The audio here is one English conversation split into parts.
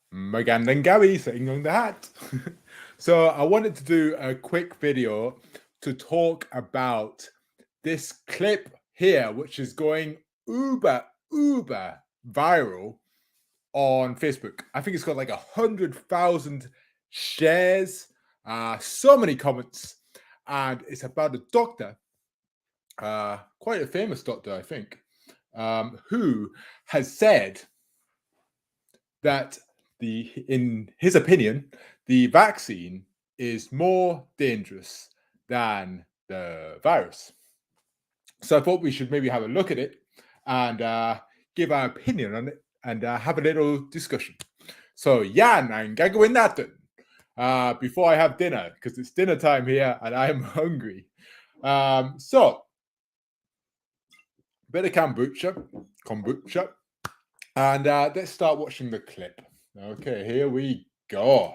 Magandang gabi sa inyong lahat. So I wanted to do a quick video to talk about this clip here, which is going uber viral on Facebook. I think it's got like 100,000 shares, so many comments, and it's about a doctor, quite a famous doctor, I think, who has said that in his opinion, the vaccine is more dangerous than the virus. So I thought we should maybe have a look at it and give our opinion on it and have a little discussion. So yan ang gagawin natin before I have dinner, because it's dinner time here and I am hungry. So bit of kombucha, and let's start watching the clip. Okay, here we go.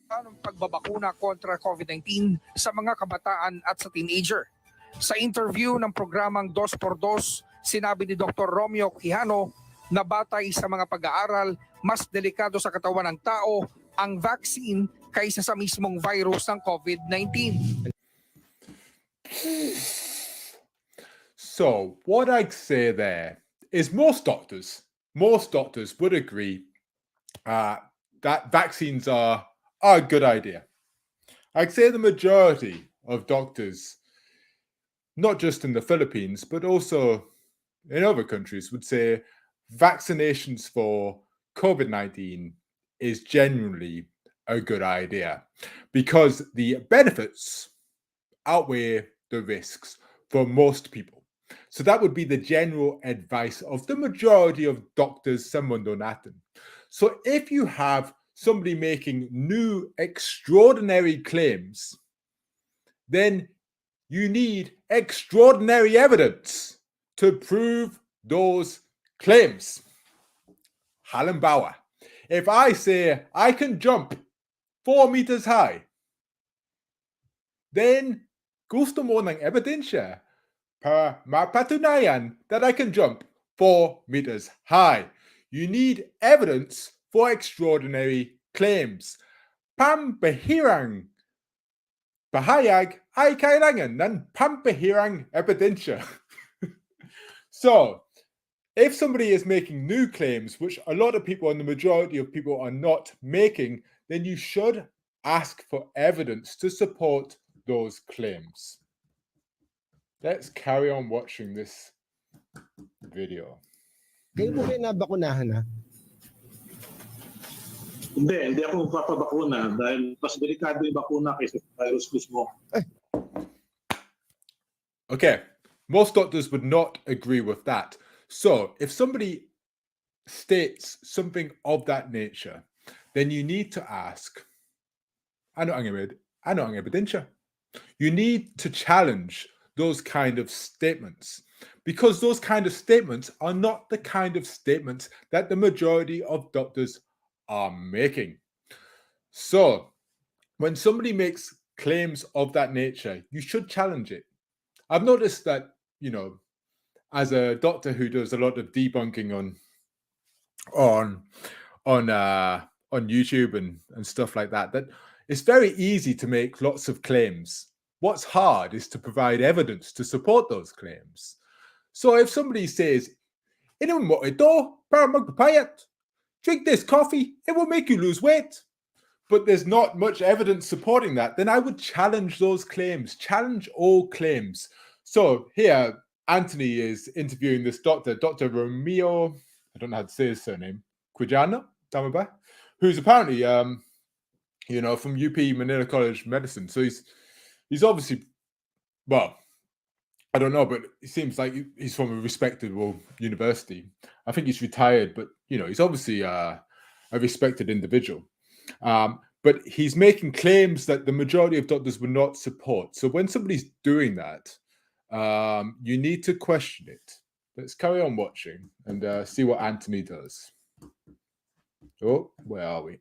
Ng pagbabakuna kontra COVID-19 sa mga kabataan at sa teenager. Sa interview ng programang 2x2, sinabi ni Dr. Romeo Quijano na batay sa mga pag-aaral, mas delikado sa katawan ng tao ang vaccine kaysa sa mismong virus ng COVID-19. So, what I'd say there is most doctors would agree that vaccines are a good idea. I'd say the majority of doctors, not just in the Philippines, but also in other countries, would say vaccinations for COVID-19 is genuinely a good idea because the benefits outweigh the risks for most people. So that would be the general advice of the majority of doctors sa mundo natin. So if you have somebody making new extraordinary claims, then you need extraordinary evidence to prove those claims. Halimbawa, if I say I can jump 4 meters high, then gusto mo ng ebidensya para mapatunayan that I can jump 4 meters high. You need evidence for extraordinary claims. Pampahirang pahayag ay kailangan ng pampahirang ebidensya. So, if somebody is making new claims, which a lot of people and the majority of people are not making, then you should ask for evidence to support those claims. Let's carry on watching this video. Kayo mo kayo nabakunahan na? Hindi ako magpapabakuna dahil mas delikado yung bakuna kaysa virus mismo. Okay, most doctors would not agree with that. So if somebody states something of that nature, then you need to ask, ano ang ebidensya? You need to challenge those kind of statements, because those kind of statements are not the kind of statements that the majority of doctors are making. So when somebody makes claims of that nature, you should challenge it. I've noticed that, as a doctor who does a lot of debunking on YouTube and stuff like that, that it's very easy to make lots of claims. What's hard is to provide evidence to support those claims. So if somebody says, "Inom mo ito para magpapayat. Drink this coffee, it will make you lose weight," but there's not much evidence supporting that, then I would challenge those claims, challenge all claims. So here, Anthony is interviewing this doctor, Dr. Romeo, I don't know how to say his surname, Quijano, who's apparently, from UP Manila College Medicine. So he's obviously, well, I don't know, but it seems like he's from a respectable university. I think he's retired, but, he's obviously a respected individual. But he's making claims that the majority of doctors would not support. So when somebody's doing that, you need to question it. Let's carry on watching and see what Anthony does. Oh, where are we?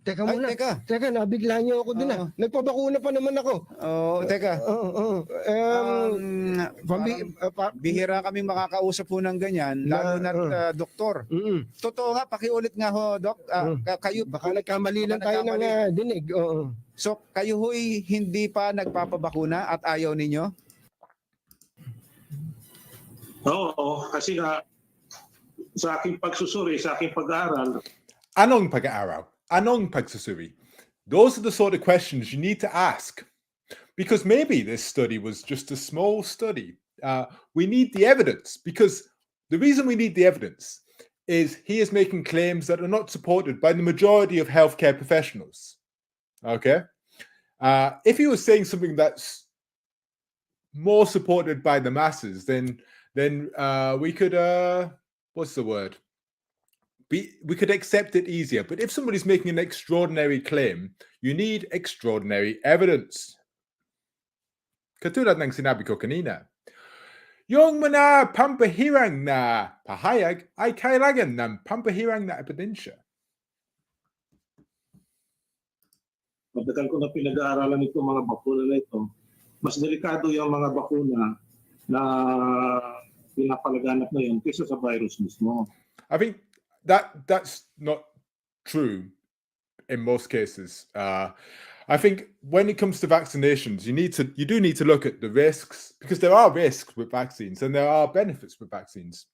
Teka Ay, muna. teka. Teka, nabigla niyo ako dun Oo. Nagpabakuna pa naman ako. Oh, teka. Bihira kaming makakausap po ng ganyan, lalo na doktor. Totoo nga, pakiulit nga ho, Doc. Kayo, Baka nagkamali lang tayo ng dinig. Oo. So, kayo ho'y hindi pa nagpapabakuna at ayaw ninyo? Oo, kasi nga sa aking pagsusuri, sa aking pag-aaral, Anong pag-aaraw? Anong pagsusuri? Those are the sort of questions you need to ask. Because maybe this study was just a small study. We need the evidence, because the reason we need the evidence is he is making claims that are not supported by the majority of healthcare professionals. Okay? If he was saying something that's more supported by the masses, then we could, what's the word? We could accept it easier. But if somebody's making an extraordinary claim, you need extraordinary evidence. Katulad ng sinabi ko kanina, yung mga pampahirang na pahayag ay kailangan ng pampahirang na ebidensya. matagal ko na pinag-aaralan itong mga bakuna na ito. Mas delikado yung mga bakuna na pinapalaganap ngayon kaysa sa virus mismo. I think that's not true in most cases. I think when it comes to vaccinations, you do need to look at the risks, because there are risks with vaccines and there are benefits with vaccines.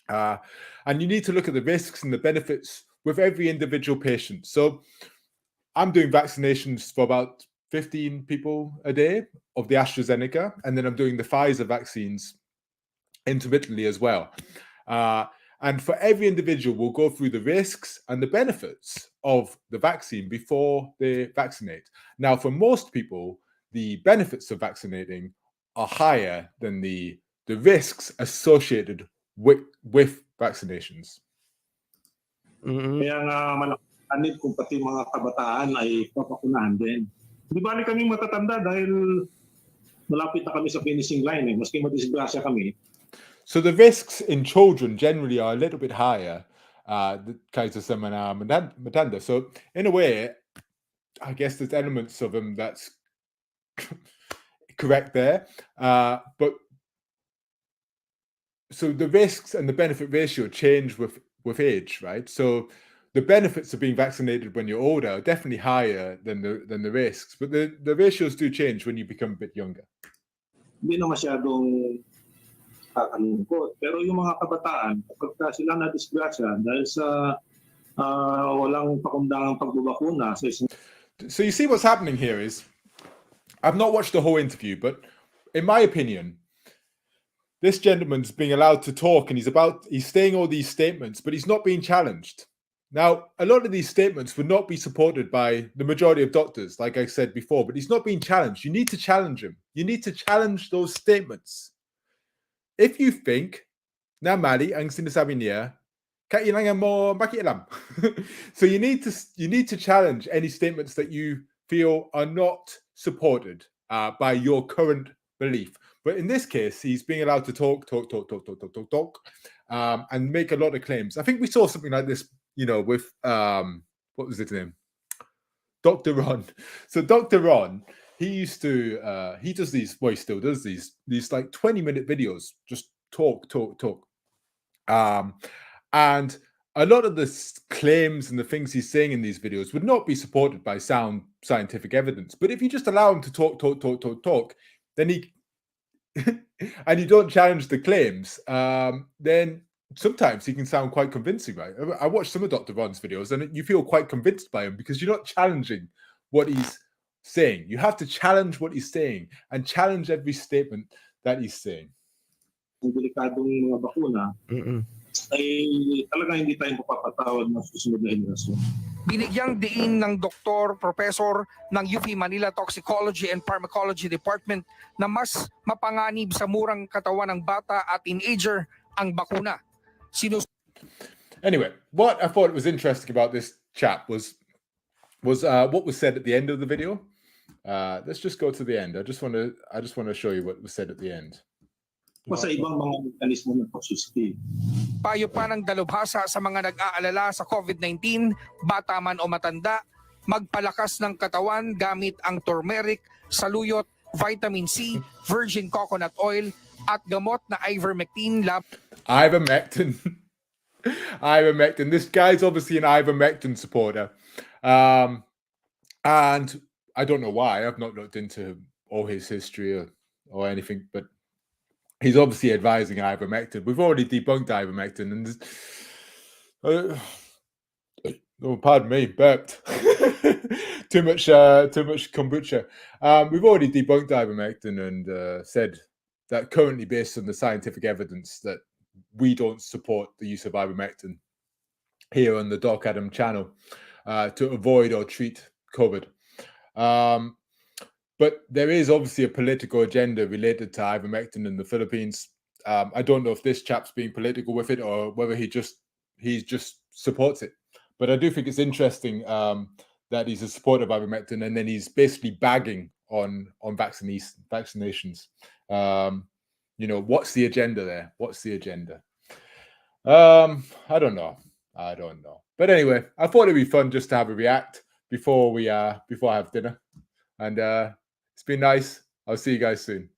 And you need to look at the risks and the benefits with every individual patient. So I'm doing vaccinations for about 15 people a day of the AstraZeneca, and then I'm doing the Pfizer vaccines intermittently as well. And for every individual, we'll go through the risks and the benefits of the vaccine before they vaccinate. Now, for most people, the benefits of vaccinating are higher than the risks associated with vaccinations. Kaya nga malakanit kung pati mga kabataan ay papakunahan din. Di bali kami matatanda dahil malapit na kami sa finishing line maski madisgrasya kami. So the risks in children generally are a little bit higher, KAYSA Semana Matanda. So in a way, I guess there's elements of them that's correct there. But so the risks and the benefit ratio change with age, right? So the benefits of being vaccinated when you're older are definitely higher than the risks, but the ratios do change when you become a bit younger. Hindi na masyadong kakalungkot. Pero yung mga kabataan, kapag sila na-disgrasya dahil sa walang pakundangang pagbabakuna sa isang... So you see what's happening here is, I've not watched the whole interview, but in my opinion, this gentleman's being allowed to talk and he's saying all these statements, but he's not being challenged. Now, a lot of these statements would not be supported by the majority of doctors, like I said before, but he's not being challenged. You need to challenge him. You need to challenge those statements. If you think na mali ang sinasabi niya, kailangan mo makialam. So you need to challenge any statements that you feel are not supported by your current belief. But in this case, he's being allowed to talk, and make a lot of claims. I think we saw something like this, with what was his name? Dr. Ron. So Dr. Ron, he does these, well, he still does these like 20-minute videos, just talk. And a lot of the claims and the things he's saying in these videos would not be supported by sound scientific evidence. But if you just allow him to talk, then he, and you don't challenge the claims, then sometimes he can sound quite convincing, right? I watched some of Dr. Ron's videos and you feel quite convinced by him because you're not challenging what he's saying. You have to challenge what he's saying and challenge every statement that he's saying. Ang delikadong mga bakuna ay talaga hindi tayo mapapatawad ng susunod na henerasyon. Binigyang diin ng doktor, professor ng UP Manila Toxicology and Pharmacology Department na mas mapanganib sa murang katawan ng bata at teenager ang bakuna. Anyway, what I thought was interesting about this chap was what was said at the end of the video. Let's just go to the end. I just want to show you what was said at the end. pa sa ibang mga mekanismo ng toxicity. Payo pa ng dalubhasa sa mga nag-aalala sa COVID-19, bata man o matanda, magpalakas ng katawan gamit ang turmeric, saluyot, vitamin C, virgin coconut oil, at gamot na ivermectin Ivermectin. Ivermectin. This guy's obviously an ivermectin supporter. And I don't know why. I've not looked into all his history or anything, but he's obviously advising ivermectin. We've already debunked ivermectin, and oh, pardon me, burped. too much kombucha. We've already debunked ivermectin and said that currently, based on the scientific evidence, that we don't support the use of ivermectin here on the Doc Adam channel to avoid or treat COVID. But there is obviously a political agenda related to ivermectin in the Philippines. I don't know if this chap's being political with it or whether he just supports it. But I do think it's interesting that he's a supporter of ivermectin, and then he's basically bagging on vaccinations. You know, what's the agenda there? What's the agenda? I don't know. But anyway, I thought it'd be fun just to have a react before I have dinner. And it's been nice. I'll see you guys soon.